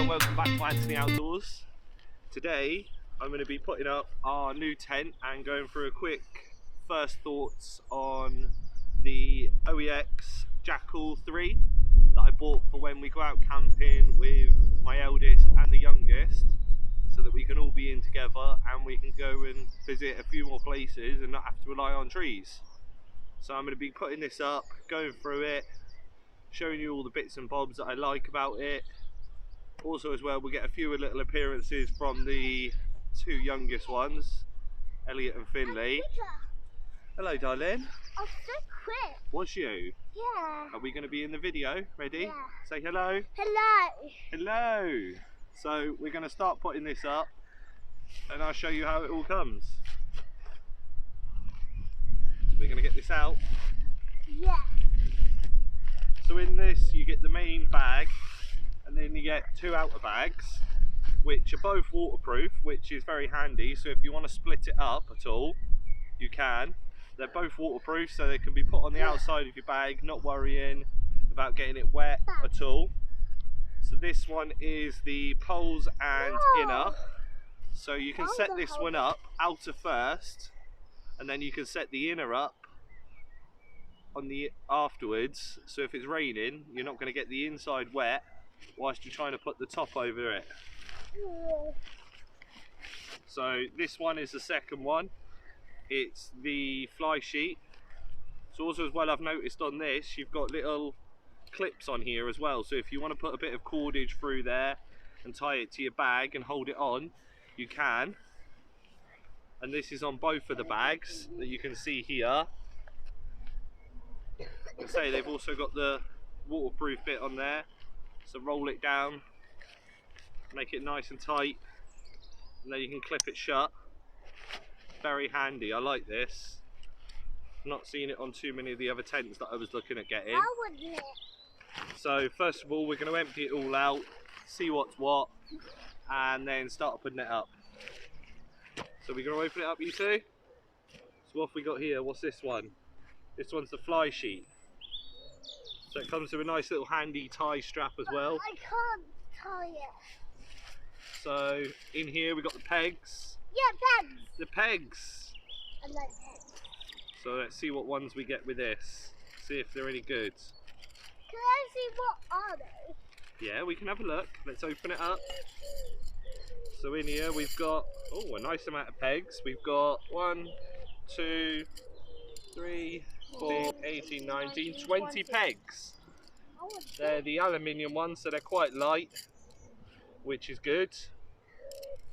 and welcome back to Anthony Outdoors. Today I'm going to be putting up our new tent and going through a quick first thoughts on the OEX Jackal 3 that I bought for when we go out camping with my eldest and the youngest, so that we can all be in together and we can go and visit a few more places and not have to rely on trees. So I'm going to be putting this up, going through it, showing you all the bits and bobs that I like about it. Also as well, we'll get a few little appearances from the two youngest ones, Elliot and Finley. Hello darling. Oh, so quick. What's you? Yeah. Are we going to be in the video? Ready? Yeah. Say hello. Hello. Hello. So we're going to start putting this up and I'll show you how it all comes. So we're going to get this out. Yeah. So in this you get the main bag, and then you get two outer bags which are both waterproof, which is very handy. So if you want to split it up at all, you can. They're both waterproof, so they can be put on the outside of your bag, not worrying about getting it wet at all. So this one is the poles and inner, so you can set this one up outer first, and then you can set the inner up on the afterwards, so if it's raining you're not going to get the inside wet whilst you're trying to put the top over it. So this one is the second one. It's the fly sheet. So also as well, I've noticed on this you've got little clips on here as well, so if you want to put a bit of cordage through there and tie it to your bag and hold it on, you can. And this is on both of the bags that you can see here. And say they've also got the waterproof bit on there, so roll it down, make it nice and tight, and then you can clip it shut. Very handy, I like this. I've not seen it on too many of the other tents that I was looking at getting. So first of all we're going to empty it all out, see what's what, and then start putting it up. So we're going to open it up, you two. So what have we got here? What's this one? This one's the fly sheet. So it comes with a nice little handy tie strap as well. I can't tie it. So in here we've got the pegs. Yeah, pegs. The pegs. I like pegs. So let's see what ones we get with this. See if they're any good. Can I see what are they? Yeah, we can have a look. Let's open it up. So in here we've got, oh, a nice amount of pegs. We've got 1, 2, 3, 4, 18, 19, 20 pegs. They're the aluminium ones, so they're quite light, which is good.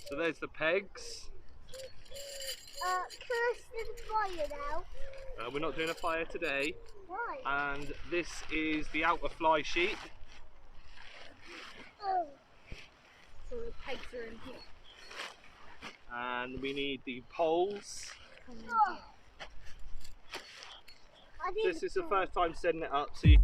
So there's the pegs. Can I see the fire now? We're not doing a fire today. Why? And this is the outer fly sheet. Oh. So the pegs are in here. And we need the poles. Oh. This is the first time setting it up, so you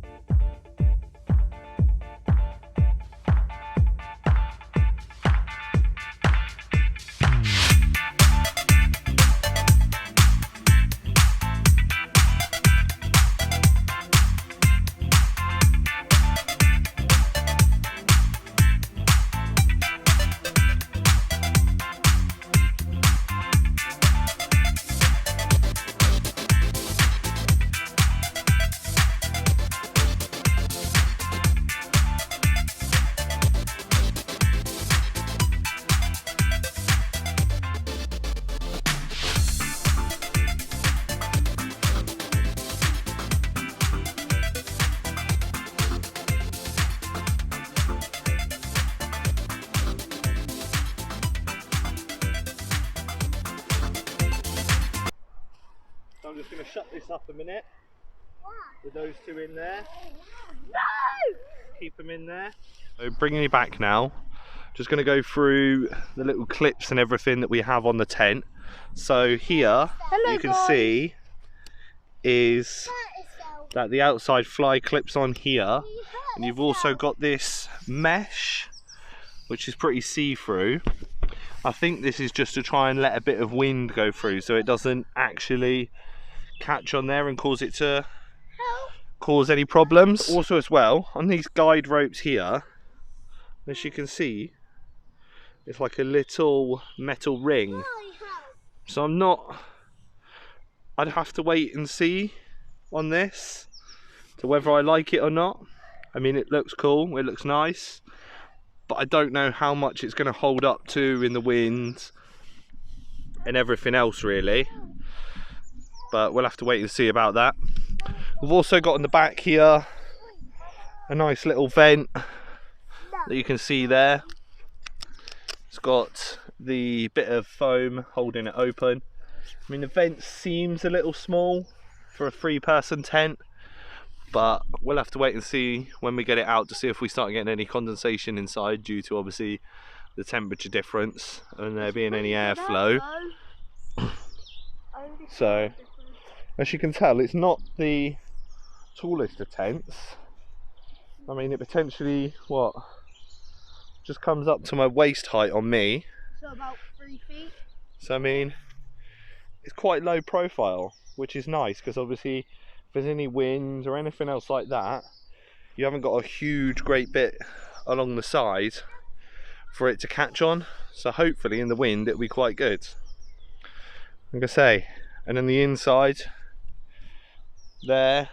I'm just going to shut this up a minute with those two in there. No! Keep them in there. So bringing you back now, just going to go through the little clips and everything that we have on the tent. So here you can see is that the outside fly clips on here, and you've also got this mesh which is pretty see-through. I think this is just to try and let a bit of wind go through so it doesn't actually catch on there and cause it to cause any problems. Also as well, on these guide ropes here, As you can see, it's like a little metal ring. So I'd have to wait and see on this to whether I like it or not. I mean, it looks cool, it looks nice, but I don't know how much it's going to hold up to in the wind and everything else really. But we'll have to wait and see about that. We've also got on the back here a nice little vent that you can see there. It's got the bit of foam holding it open. I mean, the vent seems a little small for a 3-person tent, but we'll have to wait and see when we get it out to see if we start getting any condensation inside due to obviously the temperature difference and there being any airflow. So as you can tell, it's not the tallest of tents. I mean, it potentially just comes up to my waist height on me, So about 3 feet. so I mean it's quite low profile, which is nice because obviously if there's any wind or anything else like that, you haven't got a huge great bit along the side for it to catch on. So hopefully in the wind it'll be quite good, like I say. And then the inside there,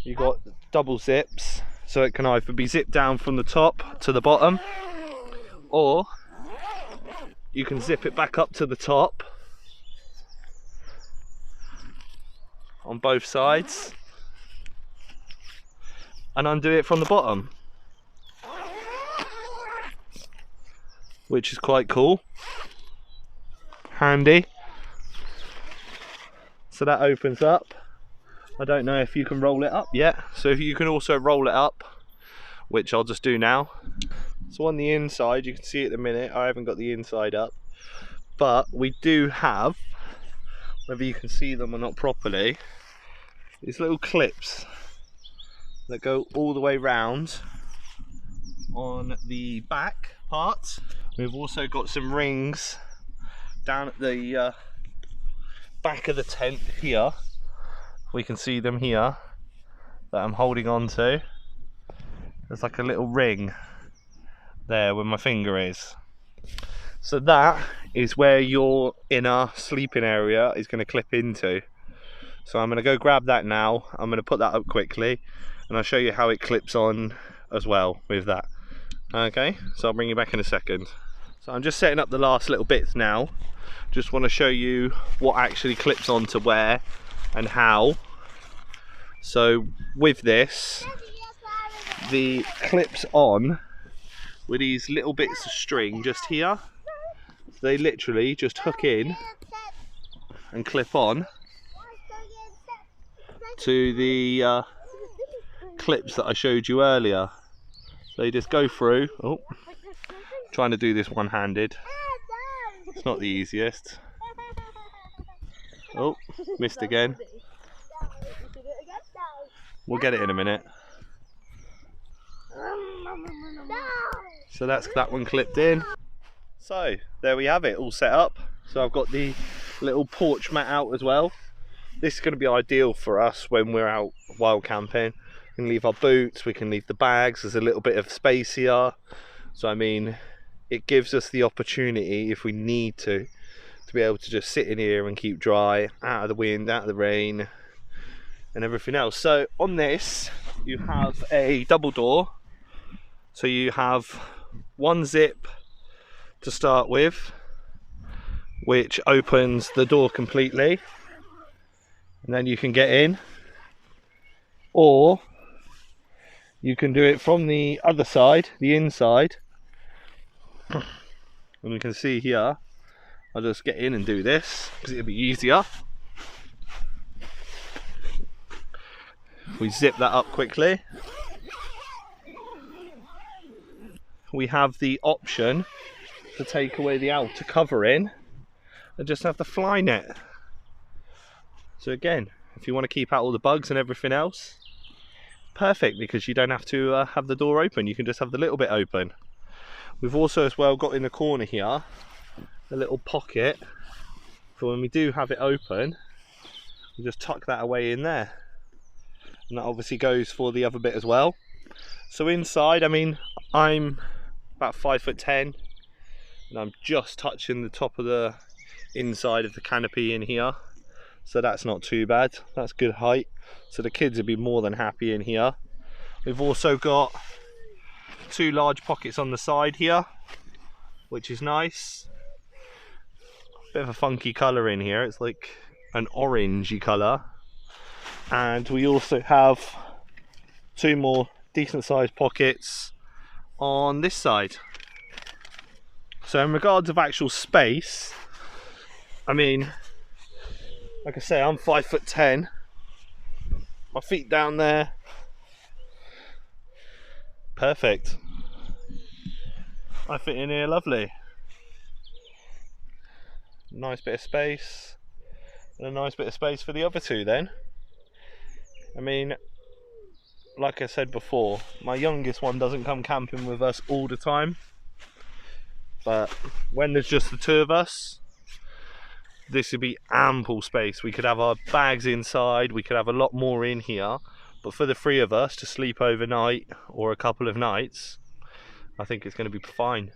you got double zips, so it can either be zipped down from the top to the bottom, or you can zip it back up to the top on both sides and undo it from the bottom, which is quite cool, handy. So that opens up. I don't know if you can roll it up yet, so if you can also roll it up, which I'll just do now. So on the inside, you can see at the minute I haven't got the inside up, but we do have, whether you can see them or not properly, these little clips that go all the way round on the back part. We've also got some rings down at the back of the tent here. We can see them here that I'm holding on to. There's like a little ring there where my finger is. So that is where your inner sleeping area is going to clip into. So I'm going to go grab that now. I'm going to put that up quickly and I'll show you how it clips on as well with that. Okay, so I'll bring you back in a second. So I'm just setting up the last little bits now. Just want to show you what actually clips onto where and how. So with this, the clips on with these little bits of string just here. They literally just hook in and clip on to the clips that I showed you earlier. So you just go through. Oh, trying to do this one-handed. It's not the easiest. Oh, missed again. We'll get it in a minute. So that's that one clipped in. So there we have it, all set up. So I've got the little porch mat out as well. This is going to be ideal for us when we're out wild camping. We can leave our boots, we can leave the bags. There's a little bit of space here. So I mean, it gives us the opportunity, if we need to be able to just sit in here and keep dry, out of the wind, out of the rain and everything else. So on this you have a double door, so you have one zip to start with, which opens the door completely and then you can get in, or you can do it from the other side, the inside. And you can see here, I'll just get in and do this because it'll be easier. We zip that up quickly. We have the option to take away the outer covering and just have the fly net. So again, if you want to keep out all the bugs and everything else, perfect, because you don't have to have the door open, you can just have the little bit open. We've also as well got in the corner here a little pocket for when we do have it open, we just tuck that away in there, and that obviously goes for the other bit as well. So inside, I mean, I'm about 5'10", and I'm just touching the top of the inside of the canopy in here, so that's not too bad. That's good height, so the kids would be more than happy in here. We've also got 2 large pockets on the side here, which is nice. Bit of a funky colour in here, it's like an orangey colour. And we also have 2 more decent sized pockets on this side. So in regards of actual space, I mean, like I say, I'm 5'10", my feet down there, perfect. I fit in here lovely. Nice bit of space, and a nice bit of space for the other 2 then. I mean, like I said before, my youngest one doesn't come camping with us all the time, but when there's just the 2 of us, this would be ample space. We could have our bags inside, we could have a lot more in here, but for the 3 of us to sleep overnight or a couple of nights, I think it's going to be fine.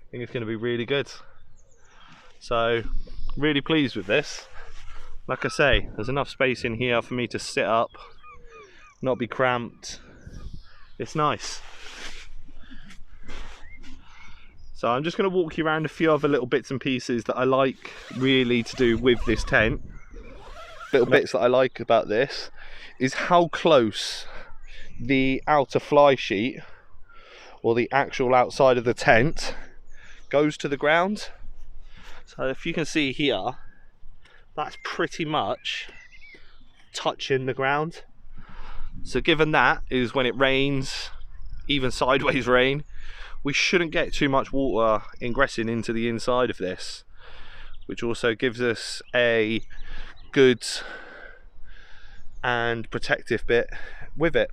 I think it's going to be really good. So, really pleased with this. Like I say, there's enough space in here for me to sit up, not be cramped. It's nice. So I'm just going to walk you around a few other little bits and pieces that I like really to do with this tent. Little bits that I like about this is how close the outer fly sheet, or the actual outside of the tent, goes to the ground. So if you can see here, that's pretty much touching the ground. So given that is when it rains, even sideways rain, we shouldn't get too much water ingressing into the inside of this, which also gives us a good and protective bit with it.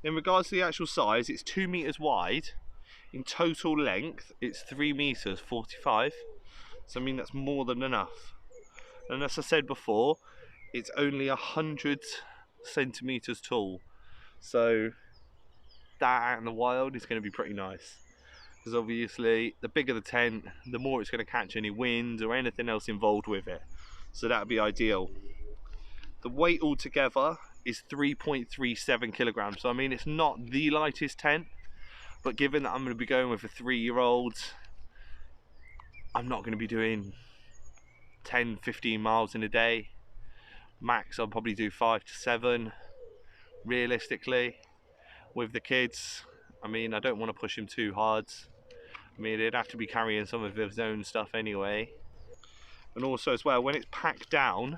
In regards to the actual size, it's 2 meters wide. In total length, it's 3 meters 45. So I mean, that's more than enough. And as I said before, it's only 100 centimeters tall. So that out in the wild is going to be pretty nice. Because obviously, the bigger the tent, the more it's going to catch any wind or anything else involved with it. So that would be ideal. The weight altogether is 3.37 kilograms. So I mean, it's not the lightest tent, but given that I'm going to be going with a 3-year-old, I'm not going to be doing 10-15 miles in a day. Max, I'll probably do 5 to 7 realistically with the kids. I mean, I don't want to push him too hard. I mean, they'd have to be carrying some of his own stuff anyway. And also as well, when it's packed down,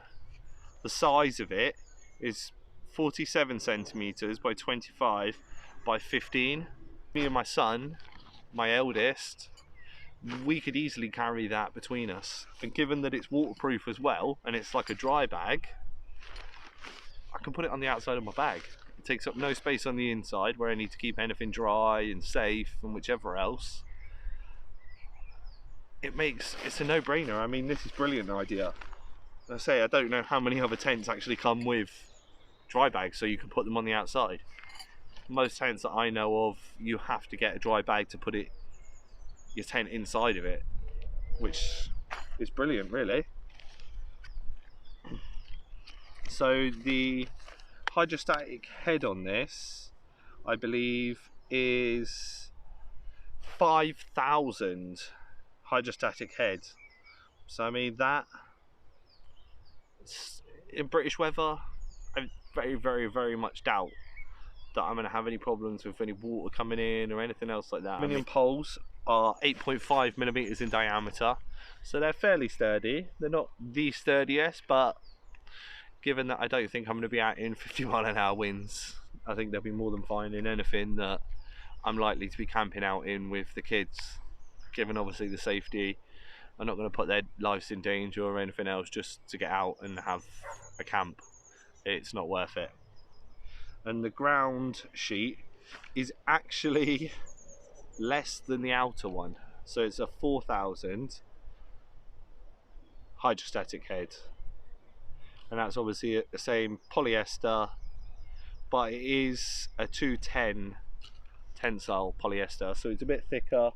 the size of it is 47 centimeters by 25 by 15. Me and my son, my eldest, we could easily carry that between us. And given that it's waterproof as well, and it's like a dry bag, I can put it on the outside of my bag. It takes up no space on the inside where I need to keep anything dry and safe and whichever else. It's a no-brainer. I mean, this is a brilliant idea. As I say, I don't know how many other tents actually come with dry bags so you can put them on the outside. Most tents that I know of, you have to get a dry bag to put your tent inside of it, which is brilliant really. So the hydrostatic head on this, I believe, is 5,000 hydrostatic head. So I mean, that in British weather, I very much doubt that I'm going to have any problems with any water coming in or anything else like that. Aluminium poles are 8.5 millimeters in diameter, so they're fairly sturdy. They're not the sturdiest, but given that I don't think I'm going to be out in 50-mile-an-hour winds, I think they'll be more than fine in anything that I'm likely to be camping out in with the kids. Given obviously the safety, I'm not going to put their lives in danger or anything else just to get out and have a camp. It's not worth it. And the ground sheet is actually less than the outer one, so it's a 4,000 hydrostatic head, and that's obviously the same polyester but it is a 210 tensile polyester, so it's a bit thicker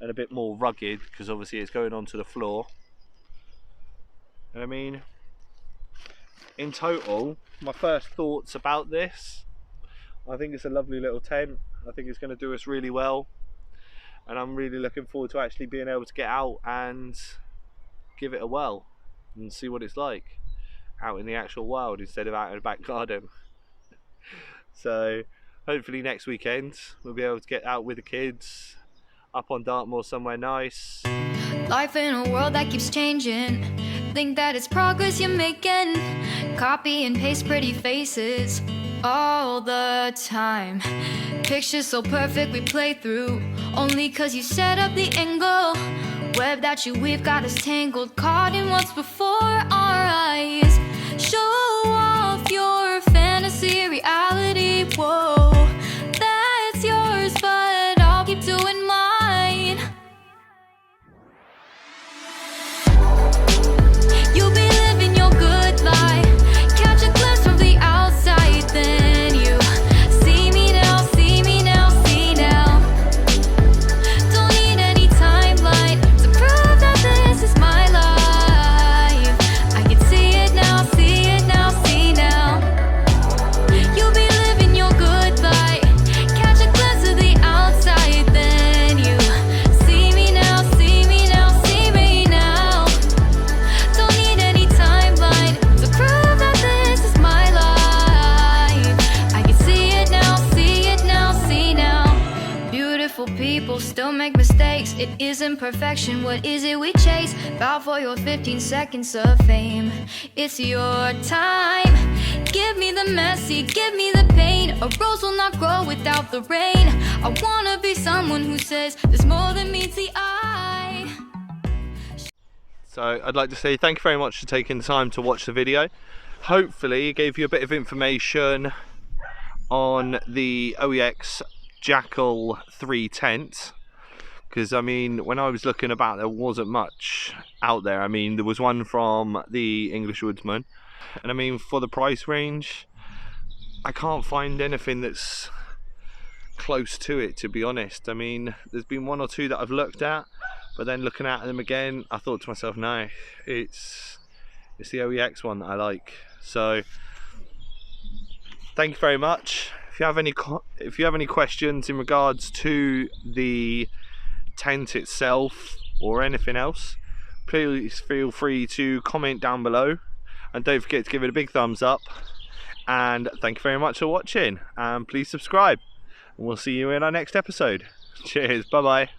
and a bit more rugged because obviously it's going onto the floor. And I mean, in total, my first thoughts about this, I think it's a lovely little tent. I think it's going to do us really well, and I'm really looking forward to actually being able to get out and give it a whirl and see what it's like out in the actual wild instead of out in the back garden. So hopefully next weekend we'll be able to get out with the kids up on Dartmoor somewhere nice. Life in a world that keeps changing, think that it's progress you're making. Copy and paste pretty faces all the time. Pictures so perfect we play through, only cause you set up the angle. Web that you weave got us tangled, caught in what's before our eyes. Show off your fantasy reality, whoa, that's yours, but I'll keep doing mine. You'll be living your good life, catch a glimpse from the outside, then you see me now, see me now, see now. Don't need any timeline to prove that this is my life. I can see it now, see it now, see now. You'll be living your good life, catch a glimpse of the outside, then you see me now, see me now, see me now. Don't need any timeline to prove that this is my life. I can see it now, see it now, see now. Beautiful people still make mistakes. It isn't perfection, what is it we chase? Bow for your 15 seconds of fame. It's your time. Give me the messy, give me the pain. A rose will not grow without the rain. I wanna be someone who says there's more than meets the eye. So I'd like to say thank you very much for taking the time to watch the video. Hopefully it gave you a bit of information on the OEX Jackal 3 tent, because I mean, when I was looking about, there wasn't much out there. I mean, there was one from the English Woodsman, and I mean, for the price range, I can't find anything that's close to it, to be honest. I mean, there's been one or two that I've looked at, but then looking at them again, I thought to myself, no, it's the OEX one that I like. So thank you very much. If you have any questions in regards to the tent itself or anything else, please feel free to comment down below, and don't forget to give it a big thumbs up. And thank you very much for watching, and please subscribe, and we'll see you in our next episode. Cheers, bye bye.